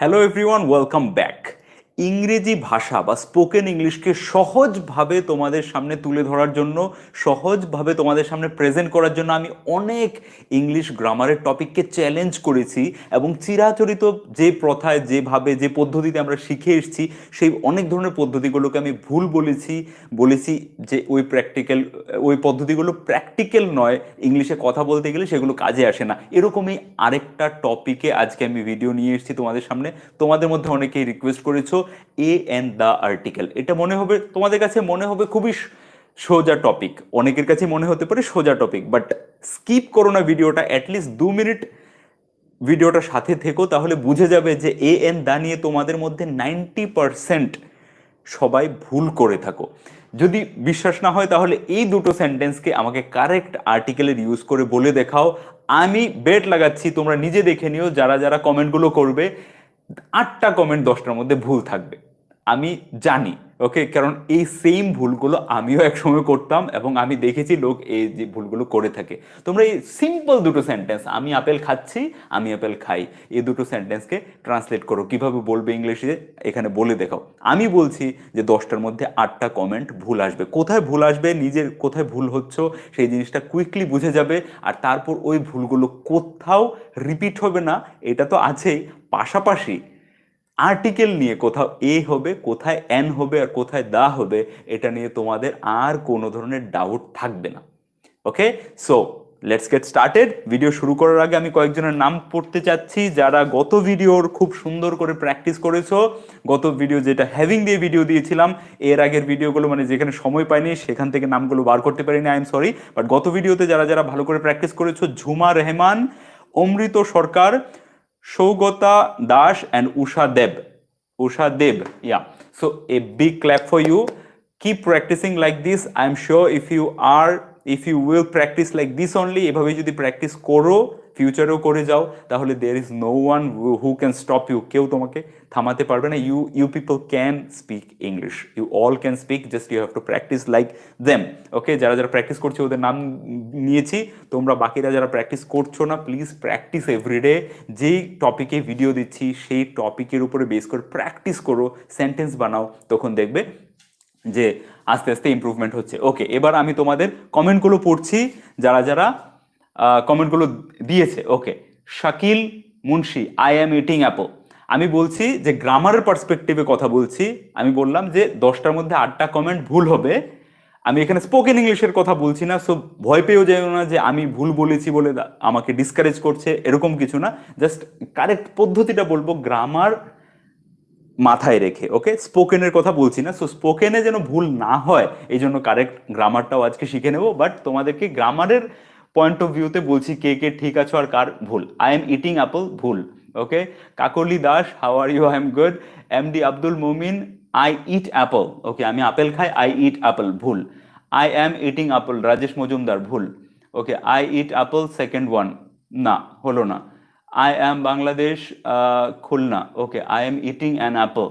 Hello everyone, welcome back. ইংরেজি ভাষা বা স্পোকেন ইংলিশকে সহজভাবে তোমাদের সামনে তুলে ধরার জন্য, সহজভাবে তোমাদের সামনে প্রেজেন্ট করার জন্য আমি অনেক ইংলিশ গ্রামারের টপিককে চ্যালেঞ্জ করেছি এবং চিরাচরিত যে প্রথায়, যেভাবে, যে পদ্ধতিতে আমরা শিখে এসেছি সেই অনেক ধরনের পদ্ধতিগুলোকে আমি ভুল বলেছি যে ওই পদ্ধতিগুলো প্র্যাকটিক্যাল নয়, ইংলিশে কথা বলতে গেলে সেগুলো কাজে আসে না। এরকমই আরেকটা টপিকে আজকে আমি ভিডিও নিয়ে এসেছি তোমাদের সামনে। তোমাদের মধ্যে অনেকেই রিকোয়েস্ট করেছো এ এন্ড দ্য আর্টিকেল। এটা তোমাদের কাছে মনে হবে খুবই সোজা টপিক, অনেকের কাছে মনে হতে পারে সোজা টপিক, বাট স্কিপ করো না ভিডিওটা, অ্যাটলিস্ট 2 মিনিট ভিডিওটা সাথে থেকো, তাহলে বুঝে যাবে যে এ এন দা নিয়ে তোমাদের মধ্যে 90% সবাই ভুল করে থাকো। যদি বিশ্বাস না হয় তাহলে এই দুটো সেন্টেন্সকে আমাকে কারেক্ট আর্টিকেলের ইউজ করে বলে দেখাও। আমি বেট লাগাচ্ছি, তোমরা নিজে দেখে নিও, যারা যারা কমেন্টগুলো করবে 8টা কমেন্ট 10টার মধ্যে ভুল থাকবে, আমি জানি। ওকে, কারণ এই সেম ভুলগুলো আমিও একসময় করতাম এবং আমি দেখেছি লোক এই যে ভুলগুলো করে থাকে। তোমরা এই সিম্পল দুটো সেন্টেন্স, আমি আপেল খাচ্ছি, আমি আপেল খাই, এই দুটো সেন্টেন্সকে ট্রান্সলেট করো, কিভাবে বলবে ইংলিশে এখানে বলে দেখাও। আমি বলছি যে 10টার মধ্যে 8টা কমেন্ট ভুল আসবে। কোথায় ভুল আসবে, নিজের কোথায় ভুল হচ্ছ সেই জিনিসটা কুইকলি বুঝে যাবে, আর তারপর ওই ভুলগুলো কোথাও রিপিট হবে না, এটা তো আছেই, পাশাপাশি আর্টিকেল নিয়ে কোথাও এ হবে, কোথায় এন হবে, আর কোথায় দা হবে, এটা নিয়ে তোমাদের আর কোনো ধরনের ডাউট থাকবে না। Okay, so let's get started. Video শুরু করার আগে আমি কয়েকজনের নাম পড়তে চাচ্ছি যারা গত ভিডিওর খুব সুন্দর করে প্র্যাকটিস করেছো। গত ভিডিও যেটা হ্যাভিং দিয়ে ভিডিও দিয়েছিলাম, এর আগের ভিডিওগুলো মানে যেখানে সময় পাইনি সেখান থেকে নামগুলো বার করতে পারিনি, আই এম সরি। বাট গত ভিডিওতে যারা যারা ভালো করে প্র্যাকটিস করেছো, ঝুমা রেহমান, অমৃত সরকার, Saugata Das and Usha Deb. Yeah, so a big clap for you. Keep practicing like this. I'm sure if you will practice like this only, এভাবে যদি প্র্যাকটিস করো, ফিউচারেও করে যাও, তাহলে there is no one who can stop you. কেউ তোমাকে থামাতে পারবে না। You people can speak English. You all can speak, just you have to practice like them. Okay, যারা যারা প্র্যাকটিস করছে ওদের নাম নিয়েছি। তোমরা বাকিরা যারা প্র্যাকটিস করছো না, প্লিজ প্র্যাকটিস এভরিডে। যেই টপিকে ভিডিও দিচ্ছি সেই টপিকের উপরে বেস করে প্র্যাকটিস করো, সেন্টেন্স বানাও, তখন দেখবে যে আস্তে আস্তে ইমপ্রুভমেন্ট হচ্ছে। ওকে, এবার আমি তোমাদের কমেন্টগুলো পড়ছি, যারা যারা কমেন্টগুলো দিয়েছে। Okay, Shakil Munshi, I am eating apple. আমি বলছি যে গ্রামারের পার্সপেক্টিভে কথা বলছি। আমি বললাম যে 10টার মধ্যে 8টা কমেন্ট ভুল হবে। আমি এখানে স্পোকেন ইংলিশের কথা বলছি না, সো ভয় পেয়েও যাই না যে আমি ভুল বলেছি বলে আমাকে ডিসকারেজ করছে, এরকম কিছু না। জাস্ট কারেক্ট পদ্ধতিটা বলবো গ্রামার মাথায় রেখে। ওকে, স্পোকেনের কথা বলছি না, সো স্পোকেনে যেন ভুল না হয় এই জন্য কারেক্ট গ্রামারটাও আজকে শিখে নেব। বাট তোমাদেরকে গ্রামারের পয়েন্ট অফ ভিউতে বলছি কে কে ঠিক আছো আর কার ভুল। আই এম ইটিং অ্যাপল ভুল। Okay, Kakoli Das, how are you? I am good. MD Abdul Mumin, I eat apple. Okay, আমি আপেল খাই, আই ইট অ্যাপল ভুল। I am eating apple, Rajesh Majumdar ভুল। Okay, I eat apple second one, না হলো না। I am Bangladesh, Khulna. Okay, I am eating an apple.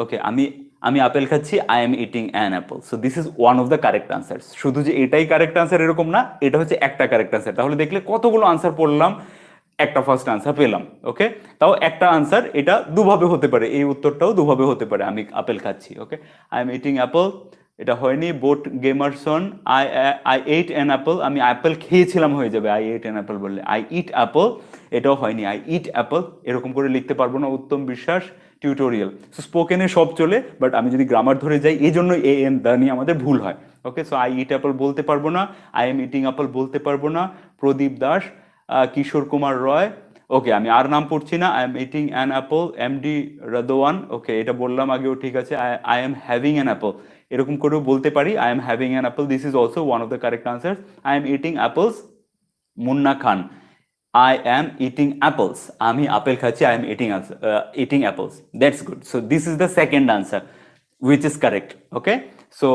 Okay, আমি আমি আপেল খাচ্ছি, I am eating an apple. So this is one of the correct answer. শুধু যে এটাই কারেক্ট আনসার এরকম না, এটা হচ্ছে একটা কারেক্ট আনসার। তাহলে দেখলে কতগুলো আনসার পড়লাম, একটা ফার্স্ট আনসার পেলাম। ওকে, তাও একটা আনসার, এটা দুভাবে হতে পারে, এই উত্তরটাও দুভাবে হতে পারে, আমি আপেল খাচ্ছি। Okay, I am eating apple, এটা হয়নি। বোট গেমারসন, I I ate an apple, আমি অ্যাপেল খেয়েছিলাম হয়ে যাবে, আই এইট অ্যান অ্যাপল বললে। আই ইট অ্যাপল, এটাও হয়নি, আই ইট অ্যাপল, এরকম করে লিখতে পারবো না। উত্তম বিশ্বাস, টিউটোরিয়াল। সো স্পোকেনে সব চলে, বাট আমি যদি গ্রামার ধরে যাই এই জন্য এ এম দা নিয়ে আমাদের ভুল হয়। ওকে, সো আই ইট অ্যাপল বলতে পারবো না, আই এম ইটিং অ্যাপল বলতে পারবো না। প্রদীপ দাস, কিশোর কুমার রয়। ওকে, আমি আর নাম পড়ছি না। I am eating an apple, MD Radwan. Okay, এটা বললাম আগেও, ঠিক আছে। I am having an apple, এরকম করেও বলতে পারি, I am having an apple, this is also one of the correct answer. I am eating apples, Munna Khan, I am eating apples, আমি আপেল খাচ্ছি, I am eating apples, that's good. So this is the second answer which is correct. Okay, so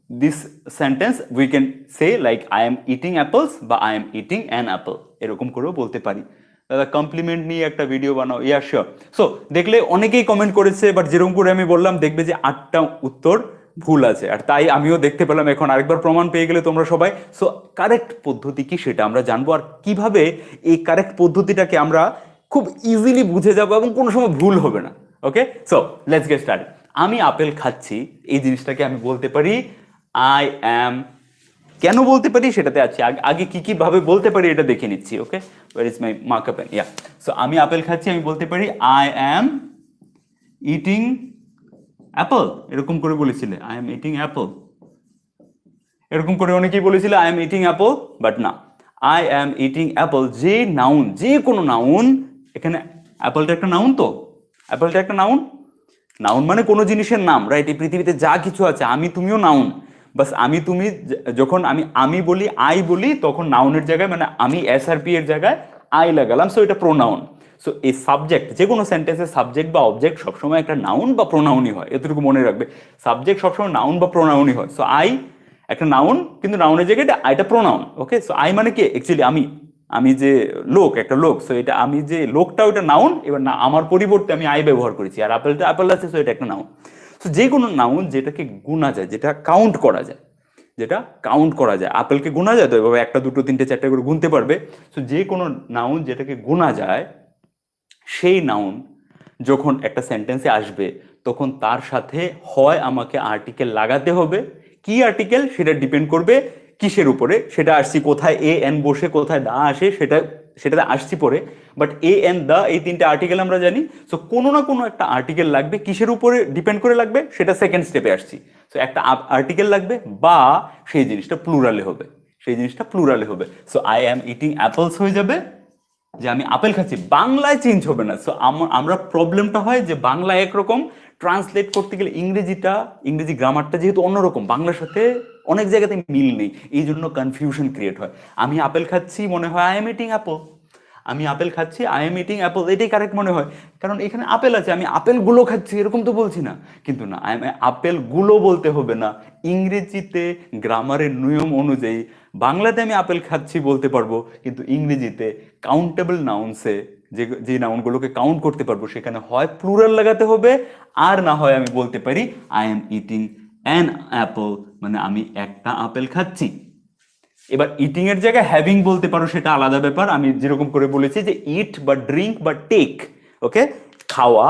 this sentence we can say like I am eating apples বা I am eating an apple, এরকম করেও বলতে পারি। দাদা complement নিয়ে একটা video বানাও, yeah sure. So দেখলে অনেকেই কমেন্ট করেছে, বাট যেরকম করে আমি বললাম দেখবে যে 8টা উত্তর ভুল আছে, আর তাই আমিও দেখতে পেলাম। এখন আরেকবার প্রমাণ পেয়ে গেলে তোমরা সবাই। সো কারেক্ট পদ্ধতি কি সেটা আমরা জানবো, আর কিভাবে এই কারেক্ট পদ্ধতিটাকে আমরা খুব ইজিলি বুঝে যাবো এবং কোনো সময় ভুল হবে না। Okay, so let's get started. আমি আপেল খাচ্ছি, এই জিনিসটাকে আমি বলতে পারি আই অ্যাম। কেন বলতে পারি সেটাতে আছি, আগে কি কি ভাবে বলতে পারি এটা দেখে নিচ্ছি। Okay, where is my marker pen? Yeah, so আমি আপেল খাচ্ছি, আমি বলতে পারি আই অ্যাম ইটিং অ্যাপল। এরকম করে বলেছিলে আই এম ইটিং অ্যাপল, এরকম করে অনেকেই বলেছিল I am eating Apple, but না, আই অ্যাম ইটিং অ্যাপল যে নাউন, যে কোনো নাউন, এখানে অ্যাপলটা একটা নাউন, তো অ্যাপলটা একটা নাউন। নাউন মানে কোনো জিনিসের নাম, রাইট? এই পৃথিবীতে যা কিছু আছে, আমি তুমিও নাউন। বাস আমি তুমি যখন আমি বলি, আই বলি, তখন নাউনের জায়গায় মানে আমি এসআরপি এর জায়গায় আই লাগালাম, সো এটা প্রোনাউন। সো এই সাবজেক্ট, যে কোনো সেন্টেন্সের সাবজেক্ট বা অবজেক্ট সবসময় একটা নাউন বা প্রোনাউনই হয়, এতটুকু মনে রাখবে। সাবজেক্ট সবসময় নাউন বা প্রোনাউনই হয়। সো আই একটা নাউন, কিন্তু নাউনের জায়গায় এটা প্রোনাউন। ওকে, সো আই মানে কি অ্যাকচুয়ালি আমি যে লোক, একটা লোক, সো এটা আমি যে লোকটা, ওটা নাউন। এবার না, আমার পরিবর্তে আমি আই ব্যবহার করেছি, আর আপেলটা আপেল আছে, সো এটা একটা নাউন। সো যে কোনো নাউন যেটাকে গুণা যায়, যেটা কাউন্ট করা যায়, যেটা কাউন্ট করা যায়, আপেলকে গুণা যায় তো এভাবে একটা দুটো তিনটে চারটে করে গুনতে পারবে। সো যে কোনো নাউন যেটাকে গুণা যায়, সেই নাউন যখন একটা সেন্টেন্সে আসবে, তখন তার সাথে হয় আমাকে আর্টিকেল লাগাতে হবে। কি আর্টিকেল সেটা ডিপেন্ড করবে কিসের উপরে, সেটা আসছি কোথায় এ এন বসে, কোথায় দা আসে, সেটাতে আসছি পরে। বাট এ এন দা এই তিনটে আর্টিকেল আমরা জানি। সো কোনো না কোনো একটা আর্টিকেল লাগবে, কিসের উপরে ডিপেন্ড করে লাগবে সেটা সেকেন্ড স্টেপে আসছি। সো একটা আর্টিকেল লাগবে, বা সেই জিনিসটা প্লুরালে হবে, সেই জিনিসটা প্লুরালে হবে। So I am eating apples হয়ে যাবে, যে আমি আপেল খাচ্ছি, বাংলায় চেঞ্জ হবে না। সো আমরা প্রবলেমটা হয় যে বাংলা একরকম, ট্রান্সলেট করতে গেলে ইংরেজি গ্রামারটা যেহেতু অন্যরকম, বাংলার সাথে অনেক জায়গাতে মিল নেই, এই জন্য কনফিউশন ক্রিয়েট হয়। আমি আপেল খাচ্ছি মনে হয় আই এম ইটিং অ্যাপল, আমি আপেল খাচ্ছি আই এম ইটিং অ্যাপল, এটাই কারেক্ট মনে হয়, কারণ এখানে আপেল আছে, আমি আপেলগুলো খাচ্ছি এরকম তো বলছি না। কিন্তু না, আপেলগুলো বলতে হবে না, ইংরেজিতে গ্রামারের নিয়ম অনুযায়ী বাংলাতে আমি আপেল খাচ্ছি বলতে পারবো, কিন্তু ইংরেজিতে কাউন্টেবল নাউন্সে, যে নাউনগুলোকে কাউন্ট করতে পারবো, সেখানে হয় প্লুরাল লাগাতে হবে, আর না হয় আমি বলতে পারি I am eating an Apple, মানে আমি একটা আপেল খাচ্ছি। এবার ইটিং এর জায়গায় হ্যাভিং বলতে পারো, সেটা আলাদা ব্যাপার। আমি যেরকম করে বলেছি যে ইট বা ড্রিঙ্ক বা টেক, ওকে, খাওয়া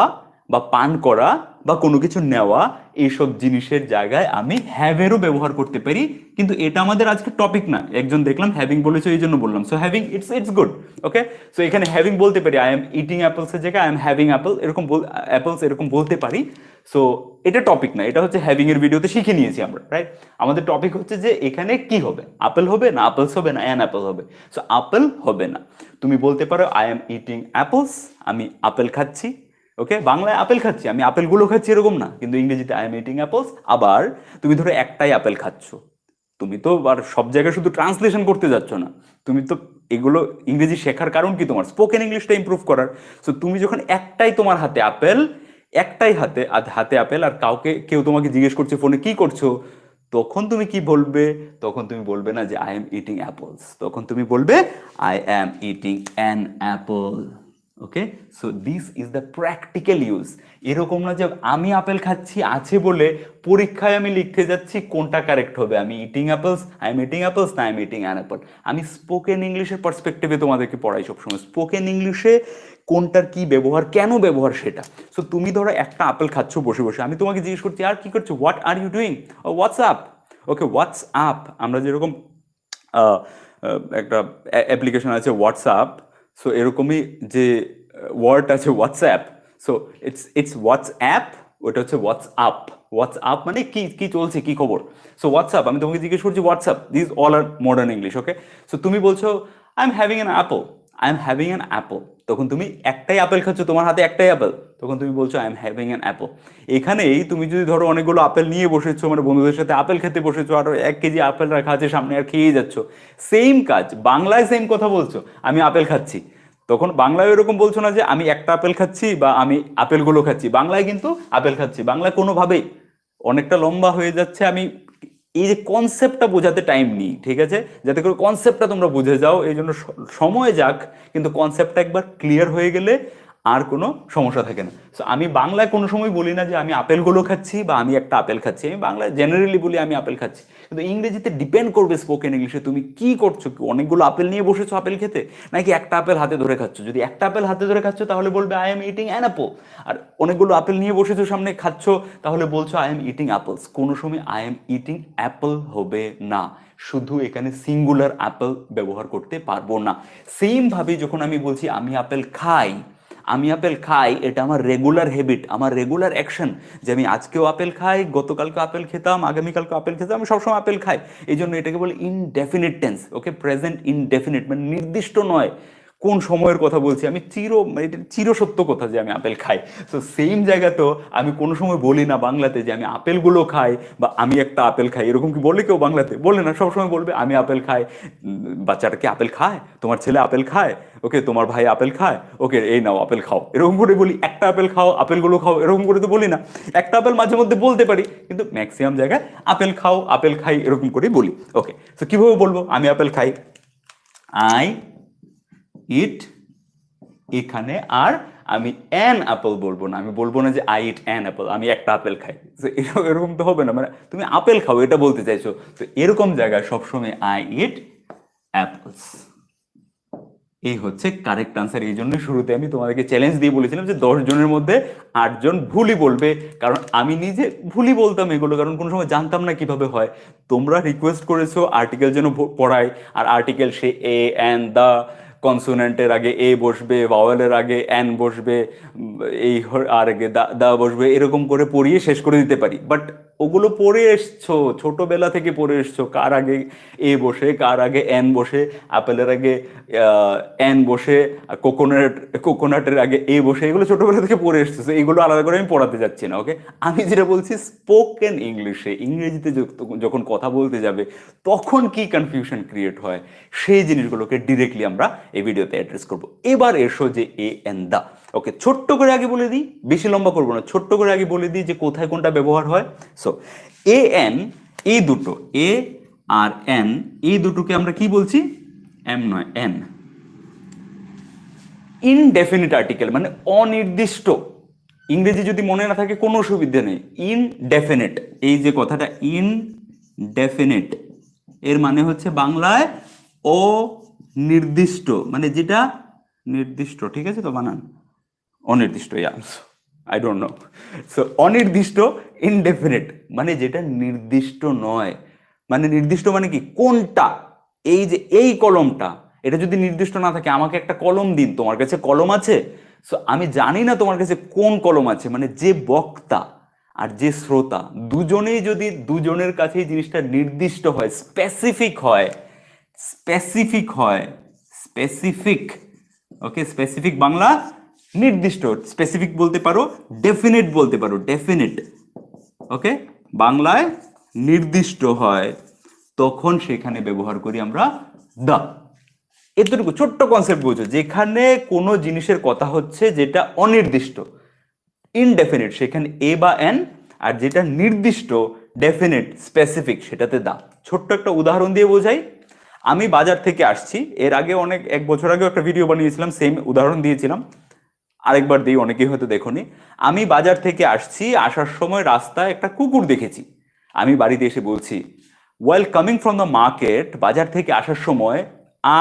বা পান করা বা কোনো কিছু নেওয়া, এইসব জিনিসের জায়গায় আমি হ্যাভেরও ব্যবহার করতে পারি, কিন্তু এটা আমাদের আজকে টপিক না। একজন দেখলাম হ্যাভিং বলেছে, এই জন্য বললাম। So having it's good. Okay, so এখানে হ্যাভিং বলতে পারি, আই এম ইটিং অ্যাপলস এর জায়গায় I am having apple, apples এরকম বলতে পারি। সো এটা টপিক না, এটা হচ্ছে হ্যাভিং এর ভিডিওতে শিখে নিয়েছি আমরা, রাইট? আমাদের টপিক হচ্ছে যে এখানে কি হবে, আপেল হবে না আপেলস হবে না অ্যান অ্যাপল হবে। সো আপেল হবে না, তুমি বলতে পারো আই এম ইটিং অ্যাপলস, আমি আপেল খাচ্ছি। ওকে, বাংলায় আপেল খাচ্ছি, আমি আপেলগুলো খাচ্ছি এরকম না, কিন্তু ইংরেজিতে আই এম ইটিং অ্যাপলস। আবার তুমি ধরো একটাই আপেল খাচ্ছ, তুমি তো আর সব জায়গায় শুধু ট্রান্সলেশন করতে যাচ্ছ না, তুমি তো এগুলো ইংরেজি শেখার কারণ কি, তোমার স্পোকেন ইংলিশটা ইমপ্রুভ করার। সো তুমি যখন একটাই তোমার হাতে আপেল, একটাই হাতে হাতে আপেল, আর কেউ তোমাকে জিজ্ঞেস করছে ফোনে কি করছো, তখন তুমি কি বলবে? তখন তুমি বলবে না যে আই এম ইটিং অ্যাপলস, তখন তুমি বলবে I am eating an apple. Okay, so this is the practical use. এরকম না যে আমি আপেল খাচ্ছি আছে বলে পরীক্ষায় আমি লিখতে যাচ্ছি কোনটা কারেক্ট হবে, আমি eating apples, I am eating apples না I am eating an apple. আমি স্পোকেন ইংলিশের পার্সপেক্টিভে তোমাদেরকে পড়াই সবসময়, স্পোকেন ইংলিশে কোনটার কি ব্যবহার, কেন ব্যবহার সেটা। সো তুমি ধরো একটা আপেল খাচ্ছ বসে বসে, আমি তোমাকে জিজ্ঞেস করছি আর কি করছো, what are you doing, WhatsApp. Okay, WhatsApp, আমরা যেরকম একটা অ্যাপ্লিকেশন আছে হোয়াটসঅ্যাপ, সো এরকমই যে ওয়ার্ড আছে হোয়াটসঅ্যাপ, সো ইটস হোয়াটসঅ্যাপ, ওটা হচ্ছে হোয়াটসঅ্যাপ। হোয়াটসঅ্যাপ মানে কি কি চলছে, কি খবর। সো হোয়াটসঅ্যাপ, আমি তোমাকে জিজ্ঞেস করছি WhatsApp, this all are modern English. Okay, so তুমি বলছো I am having an apple, I am having an apple, তখন তুমি একটাই আপেল খাচ্ছ, তোমার হাতে একটাই আপেল, তখন তুমি বলছো I am having an Apple. এখানেই তুমি যদি ধরো অনেকগুলো আপেল নিয়ে বসেছো, মানে বন্ধুদের সাথে আপেল খেতে বসেছো, আর 1 কেজি আপেল রাখা আছে সামনে, আর খেয়ে যাচ্ছ, সেম কাজ, বাংলায় সেম কথা বলছো, আমি আপেল খাচ্ছি, তখন বাংলায় এরকম বলছো না যে আমি একটা আপেল খাচ্ছি বা আমি আপেলগুলো খাচ্ছি, বাংলায় কিন্তু আপেল খাচ্ছি, বাংলায় কোনোভাবেই অনেকটা লম্বা হয়ে যাচ্ছে। আমি এই যে কনসেপ্টটা বোঝাতে টাইম নিই, ঠিক আছে, যাতে করে কনসেপ্টটা তোমরা বুঝে যাও, এই জন্য সময় যাক, কিন্তু কনসেপ্টটা একবার ক্লিয়ার হয়ে গেলে আর কোনো সমস্যা থাকে না। সো আমি বাংলায় কোনো সময় বলি না যে আমি আপেলগুলো খাচ্ছি বা আমি একটা আপেল খাচ্ছি, আমি বাংলায় জেনারেলি বলি আমি আপেল খাচ্ছি। কিন্তু ইংরেজিতে ডিপেন্ড করবে স্পোকেন ইংলিশে তুমি কি করছো, অনেকগুলো আপেল নিয়ে বসেছো আপেল খেতে, নাকি একটা আপেল হাতে ধরে খাচ্ছ। যদি একটা আপেল হাতে ধরে খাচ্ছ তাহলে বলবে I am eating an apple, আর অনেকগুলো আপেল নিয়ে বসেছো সামনে খাচ্ছ তাহলে বলছো আই এম ইটিং অ্যাপলস। কোনো সময় আই এম ইটিং অ্যাপল হবে না, শুধু এখানে সিঙ্গুলার অ্যাপেল ব্যবহার করতে পারবো না। সেম ভাবে যখন আমি বলছি আমি আপেল খাই, আমি আপেল খাই এটা আমার রেগুলার হ্যাবিট, আমার রেগুলার অ্যাকশন, যে আমি আজকেও আপেল খাই, গতকালকে আপেল খেতাম, আগামীকালকে আপেল খেতাম, আমি সবসময় আপেল খাই। এই জন্য এটাকে বলে ইনডেফিনিট টেন্স। ওকে, প্রেজেন্ট ইনডেফিনিট, মানে নির্দিষ্ট নয় কোন সময়ের কথা বলছি, আমি এটা চিরসত্য কথা যে আমি আপেল খাই। তো সেম জায়গাতেও আমি কোনো সময় বলি না বাংলাতে যে আমি আপেলগুলো খাই বা আমি একটা আপেল খাই, এরকম কি বলে কেউ বাংলাতে? বলে না, সবসময় বলবে আমি আপেল খাই। বাচ্চাটা কি আপেল খায়? তোমার ছেলে আপেল খায়? ওকে, তোমার ভাই আপেল খায়? ওকে, এই নাও আপেল খাও, এরকম করে বলি। একটা আপেল খাও, আপেলগুলো খাও, এরকম করে তো বলি না। একটা আপেল মাঝে মধ্যে বলতে পারি, কিন্তু ম্যাক্সিমাম জায়গায় আপেল খাও, আপেল খাই, এরকম করে বলি। ওকে, তো কিভাবে বলবো আমি আপেল খাই? আই ইট, এখানে আর আমি অ্যান অ্যাপল বলবো না, আমি বলবো না যে আই ইট অ্যান অ্যাপল, আমি একটা আপেল খাই। এরকম তো হবে না, মানে তুমি আপেল খাও এটা বলতে চাইছো, তো এরকম জায়গায় সবসময় আই ইট অ্যাপলস। এই হচ্ছে কারেক্ট আনসার। এই জন্য শুরুতে আমি তোমাদেরকে চ্যালেঞ্জ দিয়ে বলেছিলাম যে 10 জনের মধ্যে 8 জন ভুলই বলবে, কারণ আমি নিজে ভুলই বলতাম এগুলো, কারণ কোনো সময় জানতাম না কিভাবে হয়। তোমরা রিকোয়েস্ট করেছো আর্টিকেল যেন পড়াই, আর আর্টিকেল সে এ অ্যান দা, কনসোনেন্টের আগে এ বসবে, ভাওয়েলের আগে অ্যান বসবে, এই আর আগে দা দা বসবে, এরকম করে পড়িয়ে শেষ করে দিতে পারি। বাট ওগুলো পড়ে এসছো, ছোটবেলা থেকে পড়ে এসছো, কার আগে এ বসে, কার আগে অ্যান বসে, আপেলের আগে অ্যান বসে, কোকোনাটের আগে এ বসে, এগুলো ছোটবেলা থেকে পড়ে এসছো। এগুলো আলাদা করে আমি পড়াতে যাচ্ছি না। ওকে, আমি যেটা বলছি স্পোকেন ইংলিশে, ইংরেজিতে যখন কথা বলতে যাবে তখন কি কনফিউশন ক্রিয়েট হয়, সেই জিনিসগুলোকে ডিরেক্টলি আমরা এই ভিডিওতে অ্যাড্রেস করব। এবার এসো যে এ এন দা। ওকে, ছোট্ট করে আগে বলে দিই, বেশি লম্বা করবো না, ছোট্ট করে আগে বলে দিই যে কোথায় কোনটা ব্যবহার হয়। সো এ এন, এই দুটো এ আর এন, এই দুটোকে আমরা কি বলছি? এম নয়, এন। ইনডেফিনিট আর্টিকেল মানে অনির্দিষ্ট। ইংরেজি যদি মনে না থাকে কোনো অসুবিধা নেই। ইনডেফিনিট, এই যে কথাটা ইনডেফিনিট, এর মানে হচ্ছে বাংলায় অনির্দিষ্ট, মানে যেটা নির্দিষ্ট। ঠিক আছে তো বানান? অনির্দিষ্ট, আই ডোন্ট নো। সো অনির্দিষ্ট, ইনডেফিনিট মানে যেটা নির্দিষ্ট নয়। মানে নির্দিষ্ট মানে কি? কোনটা? এই যে এই কলমটা, এটা যদি নির্দিষ্ট না থাকে, আমাকে একটা কলম দিন, তোমার কাছে কলম আছে? সো আমি জানি না তোমার কাছে কোন কলম আছে, মানে যে বক্তা আর যে শ্রোতা দুজনেই যদি দুজনের কাছেই জিনিসটা নির্দিষ্ট হয়, স্পেসিফিক হয়, স্পেসিফিক হয়, স্পেসিফিক। ওকে, স্পেসিফিক বাংলা নির্দিষ্ট, স্পেসিফিক বলতে পারো, ডেফিনিট বলতে পারো, ডেফিনিট। ওকে, বাংলায় নির্দিষ্ট হয়, তখন সেখানে ব্যবহার করি আমরা দা। এতটুকু ছোট্ট কনসেপ্ট বুঝো, যেখানে কোনো জিনিসের কথা হচ্ছে যেটা অনির্দিষ্ট, ইনডেফিনিট, সেখানে এ বা এন, আর যেটা নির্দিষ্ট, ডেফিনিট, স্পেসিফিক, সেটাতে দা। ছোট্ট একটা উদাহরণ দিয়ে বোঝাই। আমি বাজার থেকে আসছি, এর আগে এক বছর আগে একটা ভিডিও বানিয়েছিলাম, সেম উদাহরণ দিয়েছিলাম, আরেকবার দিই, অনেকেই হয়তো দেখোনি। আমি বাজার থেকে আসছি, আসার সময় রাস্তায় একটা কুকুর দেখেছি। আমি বাড়িতে এসে বলছি, ওয়াইল কামিং ফ্রম দ্য মার্কেট, বাজার থেকে আসার সময়,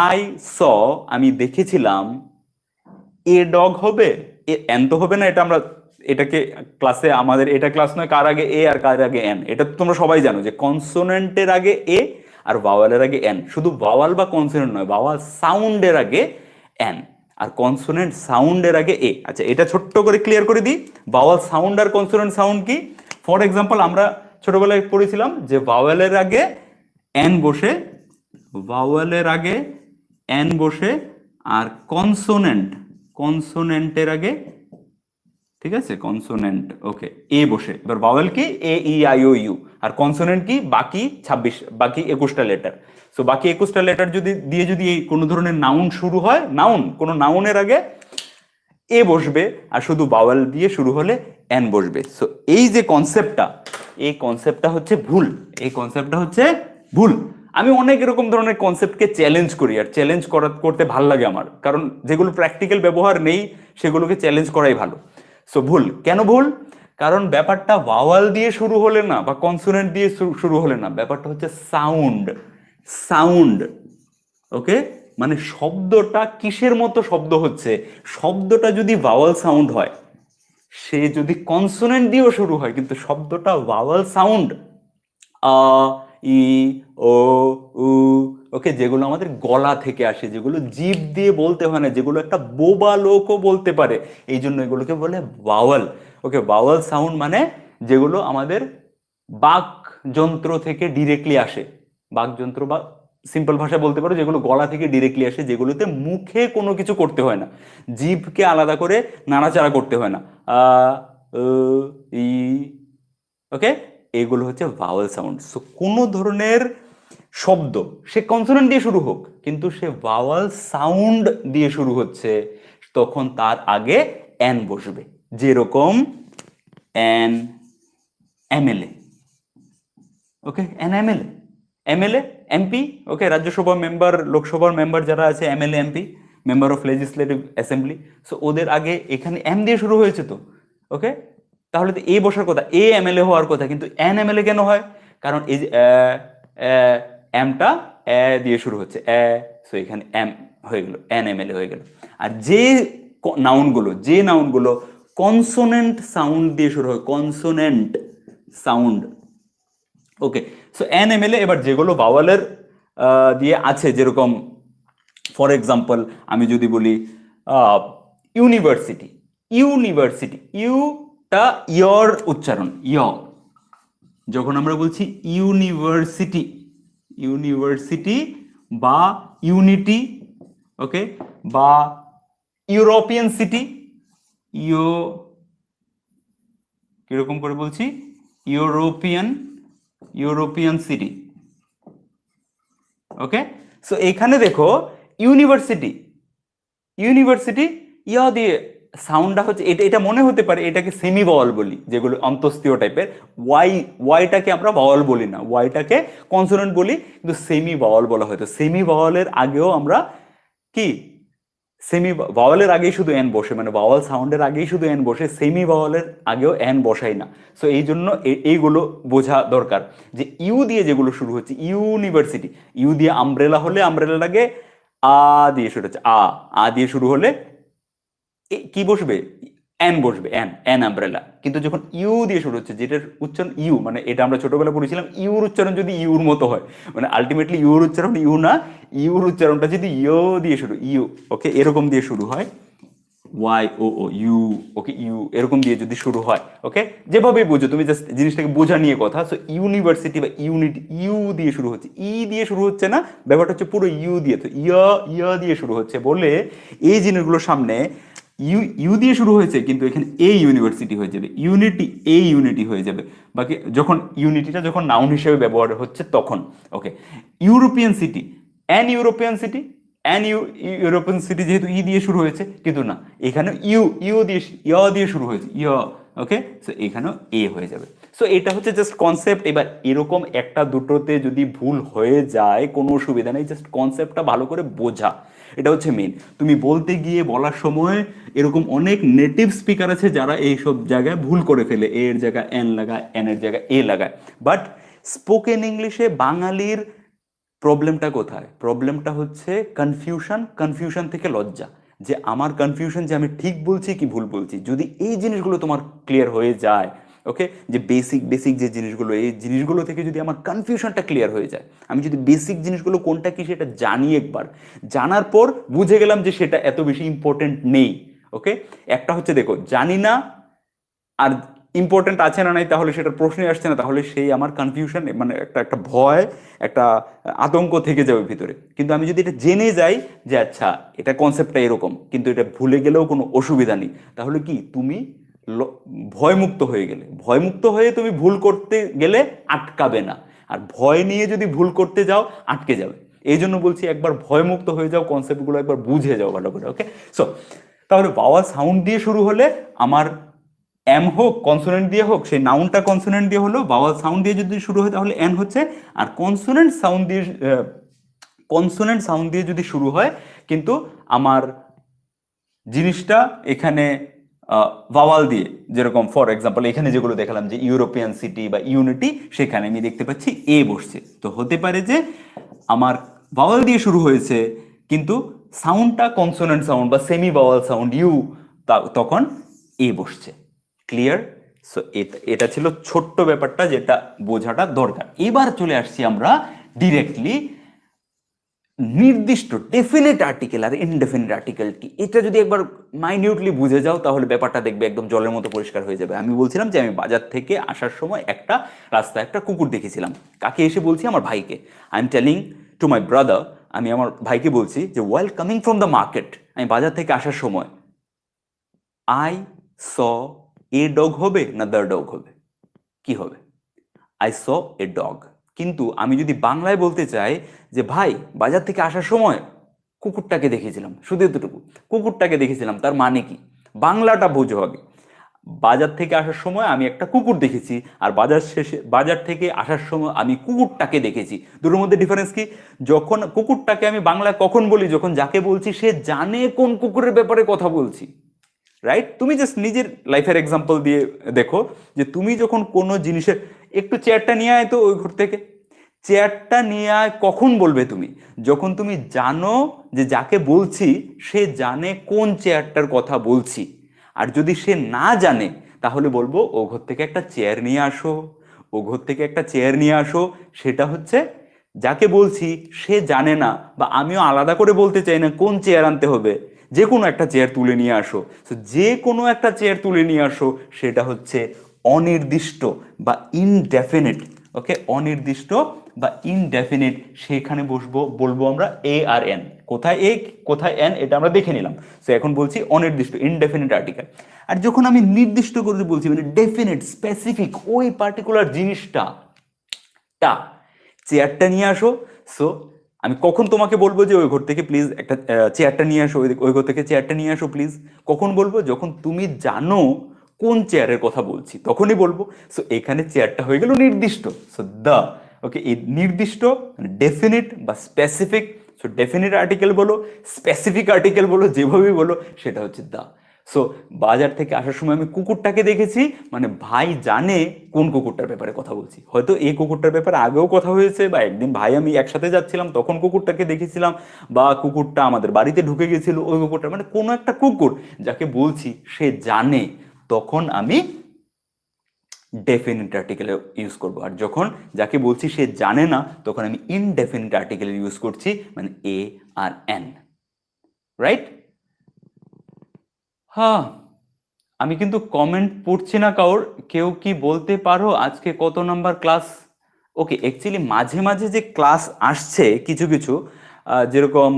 আই স, আমি দেখেছিলাম, এ ডগ হবে, এ এন তো হবে না, এটা আমরা এটাকে ক্লাসে, আমাদের এটা ক্লাস নয় কার আগে এ আর কার আগে এন, এটা তো তোমরা সবাই জানো যে কনসোনেন্টের আগে এ আর ভাওয়ালের আগে এন। শুধু ভাওয়াল বা কনসোনেন্ট নয়, ভাওয়াল সাউন্ডের আগে এন আর কনসোনেন্ট সাউন্ডের আগে এ। আচ্ছা, এটা ছোট্ট করে ক্লিয়ার করে দিই, ভাওয়াল সাউন্ড আর কনসোনেন্ট সাউন্ড কি। ফর এক্সাম্পল, আমরা ছোটবেলায় পড়েছিলাম যে ভাওয়ালের আগে এন বসে, ভাওয়ালের আগে এন বসে, আর কনসোনেন্টের আগে, ঠিক আছে, কনসোনেন্ট, ওকে, এ বসে। এবার ভাওয়েল কি? A E I O U. আর কনসোনেন্ট কি? বাকি 26, বাকি 21টা লেটার। সো বাকি 21টা লেটার যদি কোনো ধরনের নাউন শুরু হয়, কোনো নাউনের আগে এ বসবে, আর শুধু ভাওয়েল দিয়ে শুরু হলে এন বসবে। সো এই যে কনসেপ্টটা, এই কনসেপ্টটা হচ্ছে ভুল, এই কনসেপ্টটা হচ্ছে ভুল। আমি অনেক এরকম ধরনের কনসেপ্টকে চ্যালেঞ্জ করি, আর চ্যালেঞ্জ করতে ভাল লাগে আমার, কারণ যেগুলো প্র্যাকটিক্যাল ব্যবহার নেই সেগুলোকে চ্যালেঞ্জ করাই ভালো। সো ভুল কেন ভুল? কারণ ব্যাপারটা ভাওয়াল দিয়ে শুরু হলে না, বা কনসোনেন্ট দিয়ে শুরু হলে না, ব্যাপারটা হচ্ছে সাউন্ড। সাউন্ড, ওকে? মানে শব্দটা কিসের মতো শব্দ হচ্ছে, শব্দটা যদি ভাওয়াল সাউন্ড হয়, সে যদি কনসোনেন্ট দিয়েও শুরু হয় কিন্তু শব্দটা ভাওয়াল সাউন্ড, আ, ই, ও, উ, ওকে, যেগুলো আমাদের গলা থেকে আসে, যেগুলো জিভ দিয়ে বলতে হয় না, যেগুলো একটা বোবা লোকও বলতে পারে, এই জন্য এগুলোকে বলে ভাওয়াল। ওকে, ভাওয়াল সাউন্ড মানে যেগুলো আমাদের বাক যন্ত্র থেকে ডিরেক্টলি আসে, বাক যন্ত্র বা সিম্পল ভাষায় বলতে পারো যেগুলো গলা থেকে ডিরেক্টলি আসে, যেগুলোতে মুখে কোনো কিছু করতে হয় না, জিভকে আলাদা করে নাড়াচাড়া করতে হয় না, আ, উ, ই, ওকে, এগুলো হচ্ছে ভাওয়াল সাউন্ড। সো কোনো ধরনের শব্দ সে কনসোনেন্ট দিয়ে শুরু হোক কিন্তু সে ভাওয়াল সাউন্ড দিয়ে শুরু হচ্ছে, তখন তার আগে এন বসবে, যেরকম এন, এমএলএ, ওকে, এন এমএলএ, এমএলএ, এমপি, ওকে, রাজ্যসভা মেম্বার, লোকসভার মেম্বার যারা আছে, MLA, MP, member of legislative assembly, so ওদের আগে এখানে এম দিয়ে শুরু হয়েছে তো, ওকে, তাহলে তো এ বসার কথা, এ এমএলএ হওয়ার কথা, কিন্তু এন এমএলএ কেন হয়? কারণ এই যে এমটা এ দিয়ে শুরু হচ্ছে, এ, সো এখানে এম হয়ে গেল, এন এমএলএ হয়ে গেল। আর যে নাউনগুলো কনসোনেন্ট সাউন্ড দিয়ে শুরু হয়, কনসোনেন্ট সাউন্ড, ওকে, সো এন এমএলএ। এবার যেগুলো ভাওয়ালের দিয়ে আছে, যেরকম ফর এক্সাম্পল আমি যদি বলি ইউনিভার্সিটি, ইউনিভার্সিটি, ইউটা ইয়র উচ্চারণ, ইয়, যখন আমরা বলছি ইউনিভার্সিটি, ইউনিভার্সিটি বা ইউনিটি, ওকে, বা ইউরোপিয়ান সিটি, ইউ, কিরকম করে বলছি, ইউরোপিয়ান, ইউরোপিয়ান সিটি, ওকে। সো এখানে দেখো ইউনিভার্সিটি, ইউনিভার্সিটি ইয়া দিয়ে সাউন্ডটা হচ্ছে, এটা এটা মনে হতে পারে এটাকে সেমি ভাওয়াল বলি, যেগুলো অন্তস্তীয় টাইপের, ওয়াইটাকে আমরা ভাওয়াল বলি না, ওয়াইটাকে কনসোনেন্ট বলি, কিন্তু সেমি ভাওয়াল বলা হয়তো। সেমি ভাওয়ালের আগেও আমরা কি, সেমি ভাওয়ালের আগেই শুধু এন বসে, মানে ভাওয়াল সাউন্ডের আগেই শুধু এন বসে, সেমি ভাওয়ালের আগেও এন বসাই না। সো এই জন্য এইগুলো বোঝা দরকার, যে ইউ দিয়ে যেগুলো শুরু হচ্ছে, ইউনিভার্সিটি, ইউ দিয়ে আমব্রেলা হলে আমব্রেলা লাগে, আ দিয়ে শুরু হচ্ছে, আ দিয়ে শুরু হলে কি বসবে, এন বসবে, এন, এন আমব্রেলা। কিন্তু যখন ইউ দিয়ে শুরু হচ্ছে, যেটার উচ্চারণ ইউ, মানে এটা আমরা ছোটবেলা পড়েছিলাম, ইউর উচ্চারণ যদি ইউর মতো হয়, মানে আলটিমেটলি ইউর উচ্চারণ ইউ না, ইউর উচ্চারণটা যদি ইউ দিয়ে শুরু, ইউ, ওকে, এরকম দিয়ে শুরু হয়, Y O O U, okay, U এরকম দিয়ে যদি শুরু হয়, ওকে, যেভাবে বুঝো তুমি, জাস্ট জিনিসটাকে বোঝা নিয়ে কথা। সো ইউনিভার্সিটি বা ইউনিট, ইউ দিয়ে শুরু হচ্ছে, ই দিয়ে শুরু হচ্ছে না, ব্যাপারটা হচ্ছে পুরো ইউ দিয়ে, তো ইয়া, ইয়া দিয়ে শুরু হচ্ছে বলে এই জিনিসগুলোর সামনে ইউ, ইউ দিয়ে শুরু হয়েছে, কিন্তু এখানে এ ইউনিভার্সিটি হয়ে যাবে, ইউনিটি, এ ইউনিটি হয়ে যাবে, বাকি যখন ইউনিটিটা যখন নাউন হিসেবে ব্যবহার হচ্ছে তখন, okay. European city, an European city, an European city যেহেতু ই দিয়ে শুরু হয়েছে, কিন্তু না, এখানে ইউ, ইউ দিয়ে, ইয় দিয়ে শুরু হয়েছে, ইয়, ওকে, সো এখানেও এ হয়ে যাবে। সো এটা হচ্ছে জাস্ট কনসেপ্ট। এবার এরকম একটা দুটোতে যদি ভুল হয়ে যায় কোনো অসুবিধা নেই, জাস্ট কনসেপ্টটা ভালো করে বোঝা, এটা হচ্ছে মেন। তুমি বলতে গিয়ে বলার সময় এরকম অনেক নেটিভ স্পিকার আছে যারা এইসব জায়গায় ভুল করে ফেলে, এর জায়গায় এন লাগায়, এন এর জায়গায় এ লাগায়, বাট স্পোকেন ইংলিশে বাঙালির প্রবলেমটা কোথায়? প্রবলেমটা হচ্ছে কনফিউশন, কনফিউশন থেকে লজ্জা, যে আমার কনফিউশন, যে আমি ঠিক বলছি কি ভুল বলছি। যদি এই জিনিসগুলো তোমার ক্লিয়ার হয়ে যায়, ওকে, যে বেসিক বেসিক যে জিনিসগুলো, এই জিনিসগুলো থেকে যদি আমার কনফিউশনটা ক্লিয়ার হয়ে যায়, আমি যদি বেসিক জিনিসগুলো কোনটা কি সেটা জানি, একবার জানার পর বুঝে গেলাম যে সেটা এত বেশি ইম্পর্টেন্ট নেই, ওকে। একটা হচ্ছে দেখো জানি না আর ইম্পর্টেন্ট আছে না নাই, তাহলে সেটার প্রশ্নই আসছে না, তাহলে সেই আমার কনফিউশন, মানে একটা একটা ভয়, একটা আতঙ্ক থেকে যাবে ভিতরে। কিন্তু আমি যদি এটা জেনে যাই যে আচ্ছা এটা কনসেপ্টটা এরকম, কিন্তু এটা ভুলে গেলেও কোনো অসুবিধা নেই, তাহলে কি তুমি ভয়মুক্ত হয়ে গেলে, ভয়মুক্ত হয়ে তুমি ভুল করতে গেলে আটকাবে না, আর ভয় নিয়ে যদি ভুল করতে যাও আটকে যাবে। এই জন্য বলছি একবার ভয়মুক্ত হয়ে যাও, কনসেপ্টগুলো একবার বুঝে যাও ভালো করে, ওকে। সো তাহলে ভাওয়াল সাউন্ড দিয়ে শুরু হলে আমার এম হোক কনসোনেন্ট দিয়ে হোক, সেই নাউনটা কনসোনেন্ট দিয়ে হলো, ভাওয়াল সাউন্ড দিয়ে যদি শুরু হয় তাহলে এন হচ্ছে, আর কনসোনেন্ট সাউন্ড দিয়ে যদি শুরু হয় কিন্তু আমার জিনিসটা এখানে ভাওয়াল দিয়ে, যেরকম ফর এক্সাম্পল এখানে যেগুলো দেখালাম যে ইউরোপিয়ান সিটি বা ইউনিটি, সেখানে আমি দেখতে পাচ্ছি এ বসছে। তো হতে পারে যে আমার ভাওয়াল দিয়ে শুরু হয়েছে কিন্তু সাউন্ডটা কনসোনেন্ট সাউন্ড বা সেমি ভাওয়াল সাউন্ড ইউ, তখন এ বসছে। ক্লিয়ার? সো এটা ছিল ছোট্ট ব্যাপারটা যেটা বোঝাটা দরকার। এবার চলে আসছি আমরা ডিরেক্টলি নির্দিষ্ট ডেফিনেট আর্টিকেল আর ইনডেফিনেট আর্টিকেল কি, এটা যদি একবার মাইনিউটলি বুঝে যাও তাহলে ব্যাপারটা দেখবে একদম জলের মতো পরিষ্কার হয়ে যাবে। আমি বলছিলাম যে আমি বাজার থেকে আসার সময় একটা রাস্তায় একটা কুকুর দেখেছিলাম। কাকে এসে বলছি? আমার ভাইকে। I am telling to my brother, আমি আমার ভাইকে বলছি যে ওয়াইল কামিং ফ্রম দ্য মার্কেট, আমি বাজার থেকে আসার সময় আই স এ ডগ হবে না দ্য ডগ হবে? কি হবে? I saw a dog. কিন্তু আমি যদি বাংলায় বলতে চাই যে ভাই বাজার থেকে আসার সময় কুকুরটাকে দেখেছিলাম, শুধু এতটুকু, কুকুরটাকে দেখেছিলাম, তার মানে কি? বাংলাটা বোঝো আগে। বাজার থেকে আসার সময় আমি একটা কুকুর দেখেছি, আর বাজার থেকে আসার সময় আমি কুকুরটাকে দেখেছি, দুটোর মধ্যে ডিফারেন্স কি? যখন কুকুরটাকে আমি বাংলায় কখন বলি? যখন যাকে বলছি সে জানে কোন কুকুরের ব্যাপারে কথা বলছি। রাইট? তুমি জাস্ট নিজের লাইফের এক্সাম্পল দিয়ে দেখো যে তুমি যখন কোনো জিনিসের, একটু চেয়ারটা নিয়ে আয় তো ওই ঘর থেকে, চেয়ারটা নিয়ে আয় কখন বলবে তুমি? যখন তুমি জানো যে যাকে বলছি সে জানে কোন চেয়ারটার কথা বলছি। আর যদি সে না জানে তাহলে বলবো ও ঘর থেকে একটা চেয়ার নিয়ে আসো, ও ঘর থেকে একটা চেয়ার নিয়ে আসো। সেটা হচ্ছে যাকে বলছি সে জানে না, বা আমিও আলাদা করে বলতে চাই না কোন চেয়ার আনতে হবে, যে কোনো একটা চেয়ার তুলে নিয়ে আসো। তো যে কোনো একটা চেয়ার তুলে নিয়ে আসো, সেটা হচ্ছে অনির্দিষ্ট বা ইনডেফিনিট। ওকে, অনির্দিষ্ট বা ইনডেফিনিট। সেখানে বলবো আমরা এ আর এন। কোথায় এ কোথায় এন এটা আমরা দেখে নিলাম। তো এখন বলছি অনির্দিষ্ট, ইনডেফিনিট আর্টিকেল। আর যখন আমি নির্দিষ্ট করে বলছি, মানে ডেফিনিট, স্পেসিফিক, ওই পার্টিকুলার জিনিসটা, চেয়ারটা নিয়ে আসো। সো আমি কখন তোমাকে বলবো যে ওই ঘর থেকে প্লিজ একটা চেয়ারটা নিয়ে আসো, ওই ঘর থেকে চেয়ারটা নিয়ে আসো প্লিজ? কখন বলবো? যখন তুমি জানো কোন চেয়ারের কথা বলছি, তখনই বলবো। সো এখানে চেয়ারটা হয়ে গেল নির্দিষ্ট। সো দ্য, ওকে, এই নির্দিষ্ট, ডেফিনিট বা স্পেসিফিক। সো ডেফিনিট আর্টিকেল বলো, স্পেসিফিক আর্টিকেল বলো, যেভাবেই বলো, সেটা হচ্ছে দ্য। সো বাজার থেকে আসার সময় আমি কুকুরটাকে দেখেছি, মানে ভাই জানে কোন কুকুরটার ব্যাপারে কথা বলছি। হয়তো এই কুকুরটার ব্যাপারে আগেও কথা হয়েছে, বা একদিন ভাই আমি একসাথে যাচ্ছিলাম তখন কুকুরটাকে দেখেছিলাম, বা কুকুরটা আমাদের বাড়িতে ঢুকে গেছিল ওই কুকুরটা, মানে কোনো একটা কুকুর যাকে বলছি সে জানে, তখন আমি ডেফিনিট আর্টিকেল ইউজ করব। আর যখন যাকে বলছি সে জানে না, তখন আমি ইনডেফিনিট আর্টিকেল ইউজ করছি, মানে এ আর এন। রাইট? হ্যাঁ, আমি কিন্তু কমেন্ট পড়ছি না কারোর। কেউ কি বলতে পারো আজকে কত নাম্বার ক্লাস? ওকে, অ্যাকচুয়ালি মাঝে মাঝে যে ক্লাস আসছে কিছু কিছু, যেরকম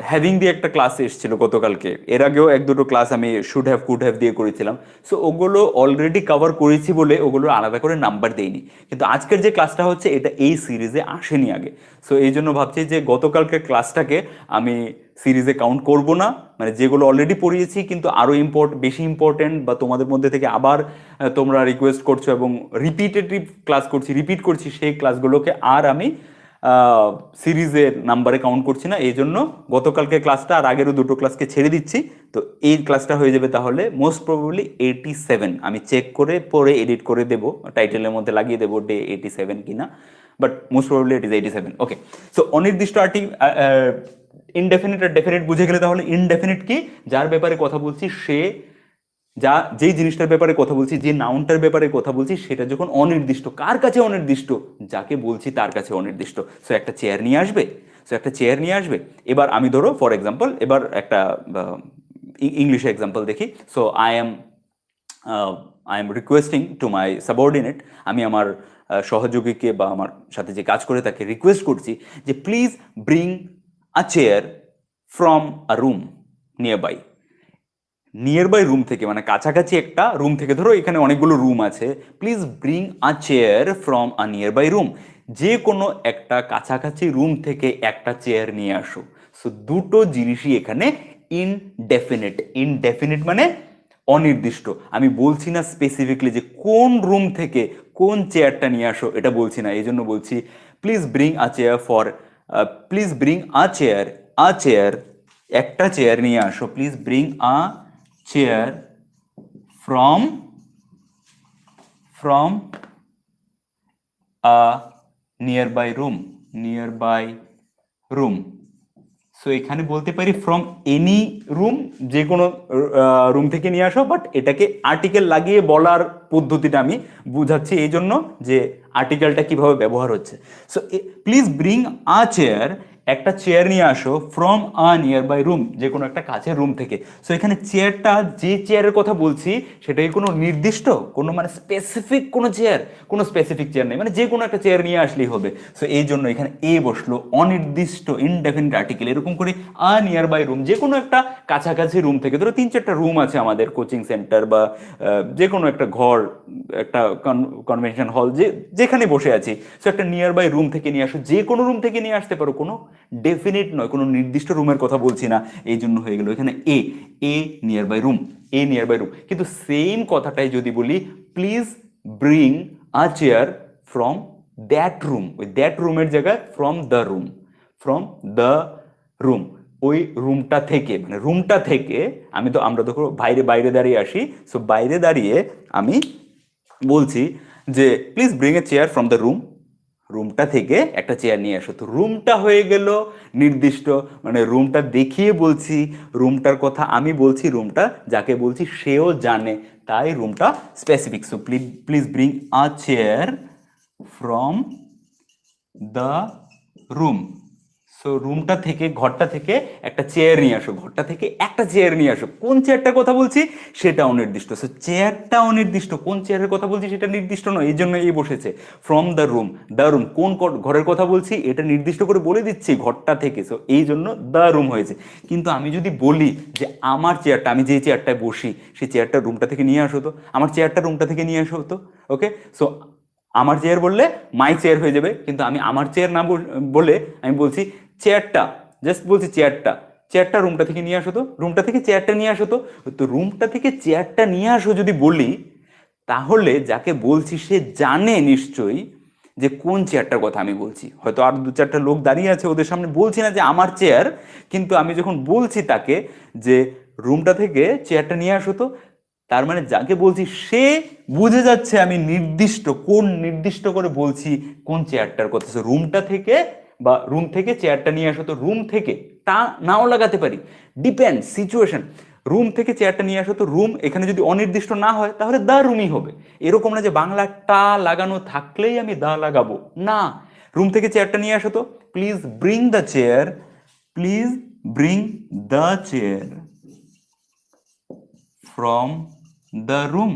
হ্যাভিং দিয়ে একটা ক্লাস এসেছিল গতকালকে, এর আগেও এক দুটো ক্লাস আমি শুড হ্যাভ কুড হ্যাভ দিয়ে করেছিলাম। সো ওগুলো অলরেডি কভার করেছি বলে ওগুলো আলাদা করে নাম্বার দেইনি। কিন্তু আজকের যে ক্লাসটা হচ্ছে এটা এই সিরিজে আসেনি আগে। সো এই জন্য ভাবছি যে গতকালকের ক্লাসটাকে আমি সিরিজে কাউন্ট করব না, মানে যেগুলো অলরেডি পড়িয়েছি কিন্তু আরও বেশি ইম্পর্টেন্ট, বা তোমাদের মধ্যে থেকে আবার তোমরা রিকোয়েস্ট করছো এবং রিপিটেটিভ ক্লাস রিপিট করছি, সেই ক্লাসগুলোকে আর আমি সিরিজের নাম্বারে কাউন্ট করছি না। এই জন্য গতকালকে ক্লাসটা আর আগেরও দুটো ক্লাসকে ছেড়ে দিচ্ছি। তো এই ক্লাসটা হয়ে যাবে তাহলে মোস্ট প্রবাবলি 87। আমি চেক করে পরে এডিট করে দেবো, টাইটেলের মধ্যে লাগিয়ে দেবো ডে 87 কিনা, but most probably it is 87। Okay, so অনির্দিষ্ট ইনডেফিনিট আর ডেফিনিট বুঝে গেলে তাহলে ইনডেফিনিট কি? যার ব্যাপারে কথা বলছি সে, যেই জিনিসটার ব্যাপারে কথা বলছি, যে নাউনটার ব্যাপারে কথা বলছি, সেটা যখন অনির্দিষ্ট, কার কাছে অনির্দিষ্ট? যাকে বলছি তার কাছে অনির্দিষ্ট। সো একটা চেয়ার নিয়ে আসবে, এবার আমি ধরো ফর এক্সাম্পল, এবার একটা ইংলিশে এক্সাম্পল দেখি। So I am requesting to my subordinate, আমি আমার সহযোগীকে বা আমার সাথে যে কাজ করে তাকে রিকোয়েস্ট করছি যে please bring a chair from a room nearby room থেকে, মানে কাছাকাছি একটা রুম থেকে, ধরো এখানে অনেকগুলো রুম আছে, please bring a chair from a nearby room, যে কোনো একটা কাছাকাছি রুম থেকে একটা চেয়ার নিয়ে আসো। সো দুটো জিনিসই এখানে ইনডেফিনিট। ইনডেফিনিট মানে অনির্দিষ্ট। আমি বলছি না স্পেসিফিকলি যে কোন রুম থেকে কোন চেয়ারটা নিয়ে আসো, এটা বলছি না। এই জন্য বলছি please bring a chair for, please bring a chair, a chair, একটা চেয়ার নিয়ে আসো, please bring a chair from, from a nearby room, nearby room. So এখানে বলতে পারি ফ্রম এনি রুম, যে কোনো রুম থেকে নিয়ে আসো, বাট এটাকে আর্টিকেল লাগিয়ে বলার পদ্ধতিটা আমি বুঝাচ্ছি এই জন্য যে আর্টিকেলটা কিভাবে ব্যবহার হচ্ছে। So please bring a chair, একটা চেয়ার নিয়ে আসো from a nearby room, যে কোনো একটা কাছের রুম থেকে। সো এখানে চেয়ারটা, যে চেয়ারের কথা বলছি সেটাই কোনো নির্দিষ্ট, কোনো মানে স্পেসিফিক কোনো চেয়ার, কোনো স্পেসিফিক চেয়ার নেই, মানে যে কোনো একটা চেয়ার নিয়ে আসলেই হবে। সো এই জন্য এখানে এ বসলো, অনির্দিষ্ট ইনডেফিনিট আর্টিকেল। এরকম করে আ নিয়ার বাই রুম, যে কোনো একটা কাছাকাছি রুম থেকে, ধরো 3-4টা রুম আছে আমাদের কোচিং সেন্টার বা যে কোনো একটা ঘর, একটা কনভেনশন হল, যেখানে বসে আছি, সো একটা নিয়ার বাই রুম থেকে নিয়ে আসো, যে কোনো রুম থেকে নিয়ে আসতে পারো, কোনো ডেফিনিট নয়, কোনো নির্দিষ্ট রুমের কথা বলছি না। এই জন্য হয়ে গেল এখানে a, a nearby room, a nearby room. কিন্তু সেম কথাটাই যদি বলি please bring a chair from that room, ওই দ্যাট রুমের জায়গায় from the room, from the room, ওই রুমটা থেকে, মানে রুমটা থেকে। আমরা দেখো বাইরে বাইরে দাঁড়িয়ে আসি, সো বাইরে দাঁড়িয়ে আমি বলছি যে please bring a chair from the room, রুমটা থেকে একটা চেয়ার নিয়ে আসো। তো রুমটা হয়ে গেল নির্দিষ্ট, মানে রুমটা দেখিয়ে বলছি, রুমটার কথা আমি বলছি, রুমটা যাকে বলছি সেও জানে, তাই রুমটা specific. So please bring a chair from the room. So রুমটা থেকে, ঘরটা থেকে একটা চেয়ার নিয়ে আসো, ঘরটা থেকে একটা চেয়ার নিয়ে আসো। কোন চেয়ারটার কথা বলছি সেটা অনির্দিষ্ট। সো চেয়ারটা অনির্দিষ্ট, কোন চেয়ারের কথা বলছি সেটা নির্দিষ্ট নয়, এই জন্য এই বসেছে from the room. The room, কোন ঘরের কথা বলছি এটা নির্দিষ্ট করে বলে দিচ্ছি, ঘরটা থেকে, সো এই জন্য দ্য রুম হয়েছে। কিন্তু আমি যদি বলি যে আমার চেয়ারটা, আমি যে চেয়ারটায় বসি সেই চেয়ারটা রুমটা থেকে নিয়ে আসো, তো আমার চেয়ারটা রুমটা থেকে নিয়ে আসো তো। ওকে, সো আমার চেয়ার বললে মাই চেয়ার হয়ে যাবে, কিন্তু আমি আমার চেয়ার না বলে আমি বলছি চেয়ারটা, জাস্ট বলছি চেয়ারটা, চেয়ারটা রুমটা থেকে নিয়ে আসো তো, রুমটা থেকে চেয়ারটা নিয়ে আসো তো। তো রুমটা থেকে চেয়ারটা নিয়ে আসো যদি বলি, তাহলে যাকে বলছি সে জানে নিশ্চয়ই যে কোন চেয়ারটার কথা আমি বলছি। হয়তো আর 2-4টা লোক দাঁড়িয়ে আছে, ওদের সামনে বলছি না যে আমার চেয়ার, কিন্তু আমি যখন বলছি তাকে যে রুমটা থেকে চেয়ারটা নিয়ে আসো তো, তার মানে যাকে বলছি সে বুঝে যাচ্ছে আমি নির্দিষ্ট করে বলছি কোন চেয়ারটার কথা। রুমটা থেকে বা রুম থেকে চেয়ারটা নিয়ে আসো, তো রুম থেকে তা নাও লাগাতে পারি, ডিপেন্ড সিচুয়েশন। রুম থেকে চেয়ারটা নিয়ে আসো, তো রুম এখানে যদি অনির্দিষ্ট না হয় তাহলে দা রুমই হবে। এরকম না যে বাংলা টা লাগানো থাকলেই আমি দা লাগাবো, না। রুম থেকে চেয়ারটা নিয়ে আসো তো, please bring the chair, please bring the chair from the room.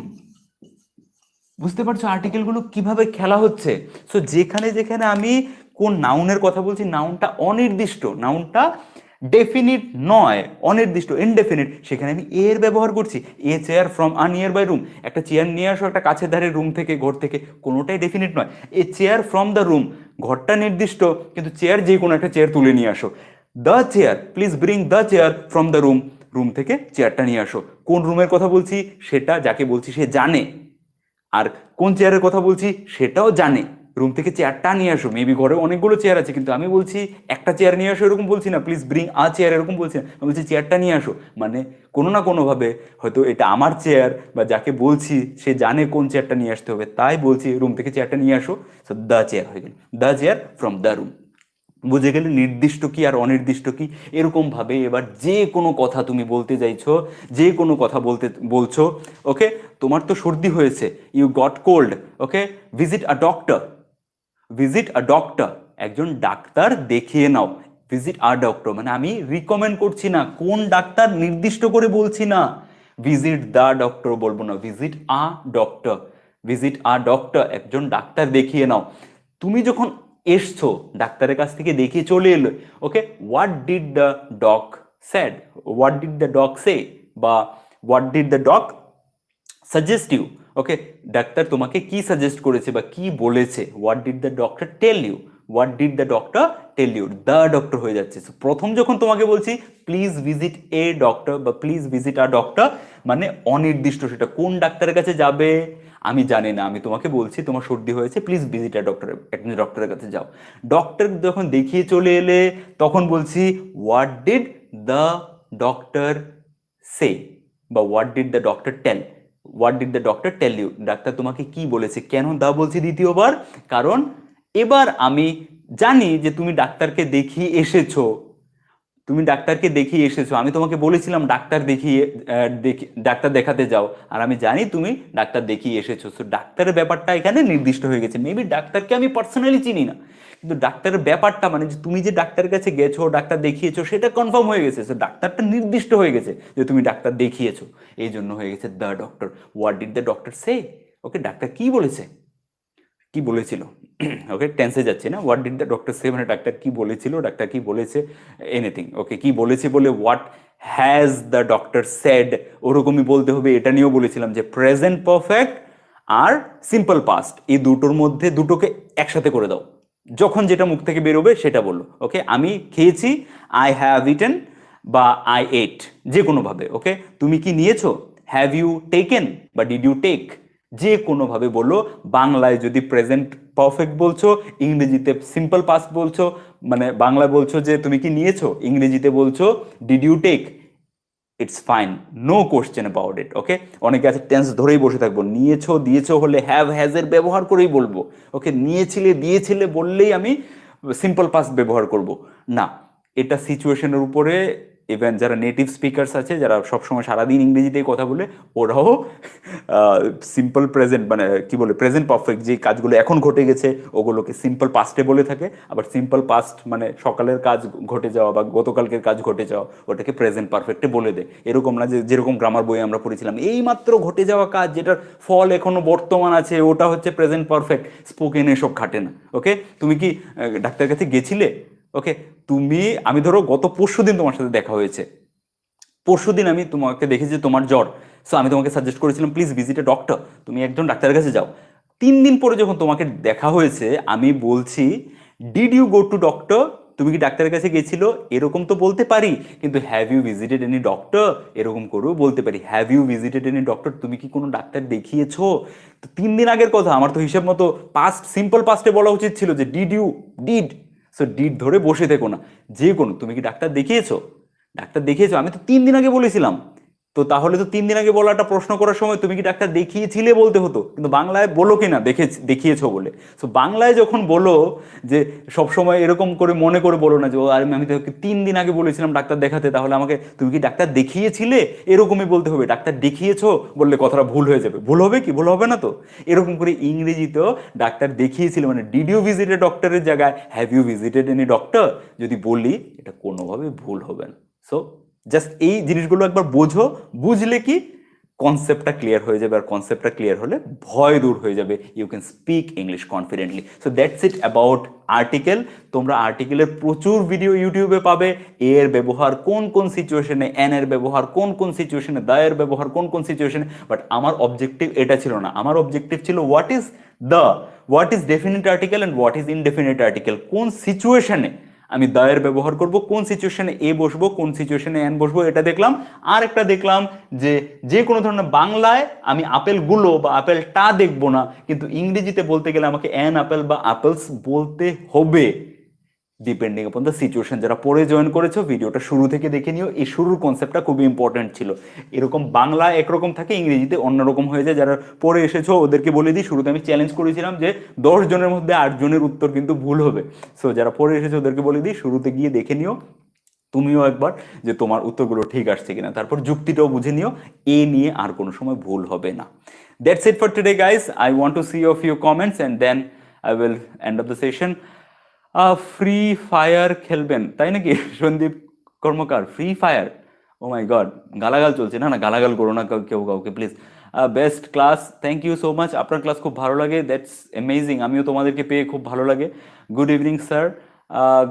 বুঝতে পারছো আর্টিকেলগুলো কিভাবে খেলা হচ্ছে? সো যেখানে যেখানে আমি কোন নাউনের কথা বলছি, নাউনটা অনির্দিষ্ট, নাউনটা ডেফিনিট নয়, অনির্দিষ্ট ইনডেফিনিট, সেখানে আমি এর ব্যবহার করছি। A chair from a nearby room, একটা চেয়ার নিয়ে আসো একটা কাছের ধারে রুম থেকে, ঘর থেকে, কোনোটাই ডেফিনিট নয়। এ চেয়ার ফ্রম দ্য রুম, ঘরটা নির্দিষ্ট, কিন্তু চেয়ার যে কোনো একটা চেয়ার তুলে নিয়ে আসো। The chair, please bring the chair from the room, room থেকে চেয়ারটা নিয়ে আসো। কোন রুমের কথা বলছি সেটা যাকে বলছি সে জানে, আর কোন চেয়ারের কথা বলছি সেটাও জানে। রুম থেকে চেয়ারটা নিয়ে আসো, মেবি ঘরে অনেকগুলো চেয়ার আছে, কিন্তু আমি বলছি একটা চেয়ার নিয়ে আসো এরকম বলছি না, প্লিজ ব্রিং আ চেয়ার এরকম বলছি না, আমি বলছি চেয়ারটা নিয়ে আসো। মানে কোনো না কোনোভাবে হয়তো এটা আমার চেয়ার, বা যাকে বলছি সে জানে কোন চেয়ারটা নিয়ে আসতে হবে, তাই বলছি রুম থেকে চেয়ারটা নিয়ে আসো। সো দ্য চেয়ার হয়ে গেল, the chair from the room. বুঝে গেলে নির্দিষ্ট কি আর অনির্দিষ্ট কি। এরকম ভাবে এবার যে কোনো কথা তুমি বলতে চাইছো, যে কোনো কথা বলছো, ওকে, তোমার তো সর্দি হয়েছে, you got cold, okay, visit a doctor, visit a doctor, একজন ডাক্তার দেখিয়ে নাও। ভিজিট আ ডক্টর মানে আমি রিকমেন্ড করছি না, কোন ডাক্তার নির্দিষ্ট করে বলছি না। ভিজিট দ্য ডক্টর বলবো না, visit a doctor, visit a doctor, একজন ডাক্তার দেখিয়ে নাও। তুমি যখন এসছো ডাক্তারের কাছ থেকে দেখিয়ে চলে এলো, okay, what did the dog said, what did the dog say, বা what did the dog suggest you, okay, ডাক্তার তোমাকে কি সাজেস্ট করেছে বা কি বলেছে, what did the doctor tell you, what did the doctor tell you, the doctor হয়ে যাচ্ছে। প্রথম যখন তোমাকে বলছি প্লিজ ভিজিট এ ডক্টর বা প্লিজ ভিজিট আ ডক্টর, মানে অনির্দিষ্ট, সেটা কোন ডাক্তারের কাছে যাবে আমি জানি না, আমি তোমাকে বলছি তোমার সর্দি হয়েছে, প্লিজ ভিজিট আ ডক্টর, একজন ডক্টরের কাছে যাও। ডক্টর যখন দেখিয়ে চলে এলে তখন বলছি what did the doctor say বা what did the doctor tell, what did the doctor tell you, ডাক্তার তোমাকে কি বলেছে। কেন দা বলছি দ্বিতীয়বার, কারণ এবার আমি জানি যে তুমি ডাক্তারকে দেখিয়ে এসেছো, তুমি ডাক্তারকে দেখিয়ে এসেছো, আমি তোমাকে বলেছিলাম ডাক্তার দেখিয়ে ডাক্তার দেখাতে যাও, আর আমি জানি তুমি ডাক্তার দেখিয়ে এসেছো। সো ডাক্তারের ব্যাপারটা এখানে নির্দিষ্ট হয়ে গেছে। মেবি ডাক্তারকে আমি পার্সোনালি চিনি না, কিন্তু ডাক্তারের ব্যাপারটা মানে যে তুমি যে ডাক্তারের কাছে গেছো, ডাক্তার দেখিয়েছো, সেটা কনফার্ম হয়ে গেছে। সো ডাক্তারটা নির্দিষ্ট হয়ে গেছে যে তুমি ডাক্তার দেখিয়েছো, এই জন্য হয়ে গেছে the doctor. What did the doctor say, okay doctor কি বলেছে, কি বলেছিল, ওকে টেন্সে যাচ্ছে না, হোয়াট ডিড দ্য ডক্টর সে মানে ডাক্তার কি বলেছিল, ডাক্তার কি বলেছে, এনিথিং, ওকে কি বলেছে বলে what has the doctor said ওরকমই বলতে হবে। এটা নিয়েও বলেছিলাম যে প্রেজেন্ট পারফেক্ট আর সিম্পল পাস্ট এই দুটোর মধ্যে দুটোকে একসাথে করে দাও, যখন যেটা মুখ থেকে বেরোবে সেটা বলো। ওকে আমি খেয়েছি, আই হ্যাভ ইটেন বা আই এট, যে কোনোভাবে। ওকে তুমি কি নিয়েছো, হ্যাভ ইউ টেকেন বা ডিড ইউ টেক, যে কোনোভাবে বলো। বাংলায় যদি প্রেজেন্ট পারফেক্ট বলছো, ইংরেজিতে সিম্পল পাস্ট বলছো, মানে বাংলায় বলছো যে তুমি কি নিয়েছো, ইংরেজিতে বলছো did you take, it's fine, no question about it. Okay অনেকে আছে টেন্স ধরেই বসে থাকবো, নিয়েছো দিয়েছো হলে হ্যাভ হ্যাজের ব্যবহার করেই বলবো। ওকে নিয়েছিলে দিয়েছিলে বললেই আমি সিম্পল পাস্ট ব্যবহার করব না, এটা সিচুয়েশনের উপরে। ইভেন যারা নেটিভ স্পিকার্স আছে, যারা সবসময় সারাদিন ইংরেজিতেই কথা বলে, ওরাও সিম্পল প্রেজেন্ট মানে কি বলে প্রেজেন্ট পারফেক্ট যে কাজগুলো এখন ঘটে গেছে ওগুলোকে সিম্পল পাস্টে বলে থাকে। আবার সিম্পল পাস্ট মানে সকালের কাজ ঘটে যাওয়া বা গতকালকের কাজ ঘটে যাওয়া, ওটাকে প্রেজেন্ট পারফেক্টে বলে দেয়। এরকম না যে যেরকম গ্রামার বইয়ে আমরা পড়েছিলাম এই মাত্র ঘটে যাওয়া কাজ যেটার ফল এখনো বর্তমান আছে ওটা হচ্ছে প্রেজেন্ট পারফেক্ট, স্পোকেন এসব খাটে না। ওকে তুমি কি ডাক্তারের কাছে গেছিলে, ওকে তুমি, আমি ধরো গত পরশুদিন তোমার সাথে দেখা হয়েছে, পরশুদিন আমি তোমাকে দেখেছি যে তোমার জ্বর, সো আমি তোমাকে সাজেস্ট করেছিলাম প্লিজ ভিজিট এ ডক্টর, তুমি একজন ডাক্তারের কাছে যাও। 3 দিন পরে যখন তোমাকে দেখা হয়েছে আমি বলছি did you go to doctor, তুমি কি ডাক্তারের কাছে গেছিল, এরকম তো বলতে পারি, কিন্তু have you visited any doctor এরকম করেও বলতে পারি। Have you visited any doctor, তুমি কি কোনো ডাক্তার দেখিয়েছো, তো 3 দিন আগের কথা, আমার তো হিসাব মতো পাস্ট সিম্পল পাস্টে বলা উচিত ছিল যে did you, did, so did ধরে বসে থেকো না, যে কোনো তুমি কি ডাক্তার দেখিয়েছো, ডাক্তার দেখিয়েছো, আমি তো 3 দিন আগে বলেছিলাম। তো তাহলে তো 3 দিন আগে বলাটা প্রশ্ন করার সময় তুমি কি ডাক্তার দেখিয়েছিলে বলতে হতো, কিন্তু বাংলায় বলো কি না দেখিয়েছো বলে। তো বাংলায় যখন বলো যে সব সময় এরকম করে মনে করে বলো না যে ও আর আমি তোকে 3 দিন আগে বলেছিলাম ডাক্তার দেখাতে, তাহলে আমাকে তুমি কি ডাক্তার দেখিয়েছিলে এরকমই বলতে হবে। ডাক্তার দেখিয়েছো বললে কথাটা ভুল হয়ে যাবে, ভুল হবে কি, ভুল হবে না তো। এরকম করে ইংরেজিতেও ডাক্তার দেখিয়েছিল মানে ডিড ইউ ভিজিটেড ডক্টরের জায়গায় have you visited any doctor যদি বলি, এটা কোনোভাবে ভুল হবে না। সো জাস্ট এই জিনিসগুলো একবার বোঝো, বুঝলে কি কনসেপ্টটা ক্লিয়ার হয়ে যাবে, আর কনসেপ্টটা ক্লিয়ার হলে ভয় দূর হয়ে যাবে, you can speak English confidently. So that's it about article. তোমরা আর্টিকেলের প্রচুর ভিডিও ইউটিউবে পাবে, এর ব্যবহার কোন কোন সিচুয়েশনে, এন এর ব্যবহার কোন কোন সিচুয়েশনে, দা এর ব্যবহার কোন কোন সিচুয়েশনে। বাট আমার অবজেক্টিভ এটা ছিল না, আমার অবজেক্টিভ ছিল what is the, what is definite article and what is indefinite article, কোন সিচুয়েশনে আমি দা এর ব্যবহার করব, কোন সিচুয়েশনে এ বসবো, কোন সিচুয়েশনে এন বসবো, এটা দেখলাম। আর একটা দেখলাম যে যে কোনো ধরনের বাংলায় আমি আপেলগুলো বা আপেলটা দেখবো না, কিন্তু ইংরেজিতে বলতে গেলে আমাকে অ্যান আপেল বা আপেলস বলতে হবে, ডিপেন্ডিং আপন দ্য সিচুয়েশন। যারা পরে জয়েন করেছো ভিডিওটা শুরু থেকে দেখে নিও, এই শুরুর কনসেপ্টটা খুবই ইম্পর্টেন্ট ছিল। এরকম বাংলা একরকম থাকে, ইংরেজিতে অন্যরকম হয়ে যায়। যারা পরে এসেছো ওদেরকে বলে দিই, শুরুতে আমি চ্যালেঞ্জ করেছিলাম যে 10 জনের মধ্যে 8 জনের উত্তর কিন্তু ভুল হবে। সো যারা পরে এসেছো ওদেরকে বলে দিই শুরুতে গিয়ে দেখে নিও তুমিও একবার যে তোমার উত্তরগুলো ঠিক আসছে কিনা, তারপর যুক্তিটাও বুঝে নিও, এ নিয়ে আর কোনো সময় ভুল হবে না। That's it for today guys, I want to see your few comments and then I will end of the session. Free Fire খেলবেন তাই নাকি Sandeep Karmakar, Free Fire, oh my God, গালাগাল চলছে, না না গালাগাল করো না কেউ কাউকে please. Best class, thank you so much, আপনার ক্লাস খুব ভালো লাগে, দ্যাটস অ্যামেজিং, আমিও তোমাদেরকে পেয়ে খুব ভালো লাগে। Good evening sir,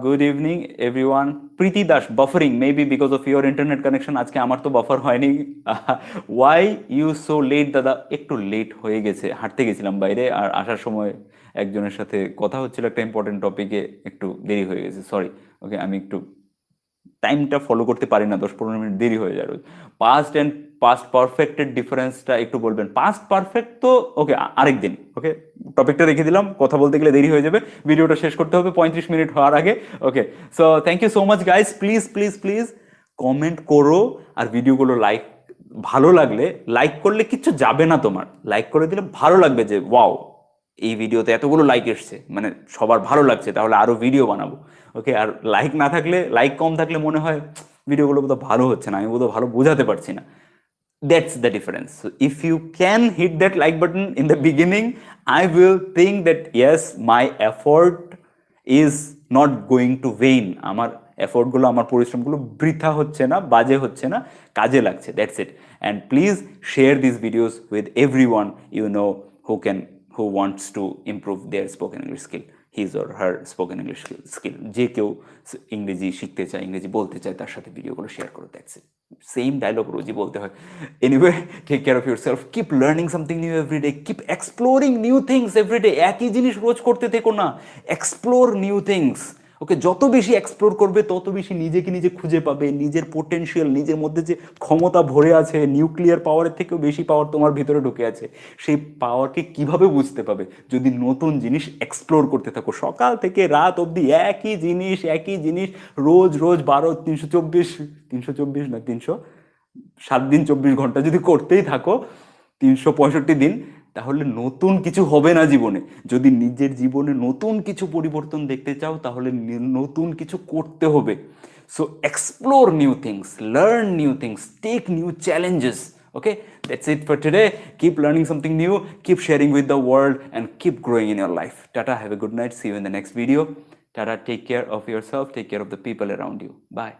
good evening everyone. Preeti Das, buffering maybe because of your internet connection. আজকে আমার তো বাফার হয়নি। ওয়াই ইউ সো লেট দাদা? একটু লেট হয়ে গেছে, হাঁটতে গেছিলাম বাইরে, আর আসার সময় একজনের সাথে কথা হচ্ছিল একটা ইম্পর্টেন্ট টপিকে, একটু দেরি হয়ে গেছে, সরি। ওকে, আমি একটু টাইমটা ফলো করতে পারি না, 10-15 মিনিট দেরি হয়ে যায় রোজ। পাস্ট অ্যান্ড পাস্ট পারফেক্টের ডিফারেন্সটা একটু বলবেন। পাস্ট পারফেক্ট তো ওকে আরেকদিন, ওকে টপিকটা রেখে দিলাম, কথা বলতে গেলে দেরি হয়ে যাবে, ভিডিওটা শেষ করতে হবে 35 মিনিট হওয়ার আগে। Okay, so thank you so much guys. Please please please comment করো, আর ভিডিওগুলো লাইক, ভালো লাগলে লাইক করলে কিচ্ছু যাবে না তোমার, লাইক করে দিলে ভালো লাগবে যে ওয়াও, এই ভিডিওতে এতগুলো লাইক এসছে, মানে সবার ভালো লাগছে, তাহলে আরো ভিডিও বানাবো। ওকে, আর লাইক না থাকলে, লাইক কম থাকলে মনে হয় ভিডিওগুলো বোধহয় ভালো হচ্ছে না, আমি বোধহয় ভালো বোঝাতে পারছি না। That's the difference. So if you can hit that like button in the beginning, I will think that yes, my effort is not going to vain. আমার এফোর্টগুলো, আমার পরিশ্রমগুলো বৃথা হচ্ছে না, বাজে হচ্ছে না, কাজে লাগছে। That's it. And please share this videos with everyone you know who wants to improve their spoken English skill, his or her spoken English skill. যে কেউ ইংরেজি শিখতে চায়, ইংরেজি বলতে চায়, তার সাথে ভিডিওগুলো শেয়ার করো। That's it. সেম ডায়লগ রোজই বলতে হয়। Anyway, take care of yourself, keep learning something new every day, keep exploring new things every day. একই জিনিস রোজ করতে থেকো না, এক্সপ্লোর নিউ থিংস। ওকে, যত বেশি এক্সপ্লোর করবে তত বেশি নিজেকে নিজে খুঁজে পাবে, নিজের পোটেনশিয়াল, নিজের মধ্যে যে ক্ষমতা ভরে আছে, নিউক্লিয়ার পাওয়ারের থেকেও বেশি পাওয়ার তোমার ভিতরে ঢুকে আছে, সেই পাওয়ারকে কিভাবে বুঝতে পাবে? যদি নতুন জিনিস এক্সপ্লোর করতে থাকো, সকাল থেকে রাত অবধি একই জিনিস রোজ রোজ 324 না 7 দিন 24 ঘন্টা যদি করতেই থাকো, 365 দিন, তাহলে নতুন কিছু হবে না জীবনে। যদি নিজের জীবনে নতুন কিছু পরিবর্তন দেখতে চাও, তাহলে নতুন কিছু করতে হবে। So explore new things, learn new things, take new challenges. Okay, that's it for today. Keep learning something new, keep sharing with the world, and keep growing in your life. Tata, have a good night. See you in the next video. Tata, take care of yourself, take care of the people around you. Bye.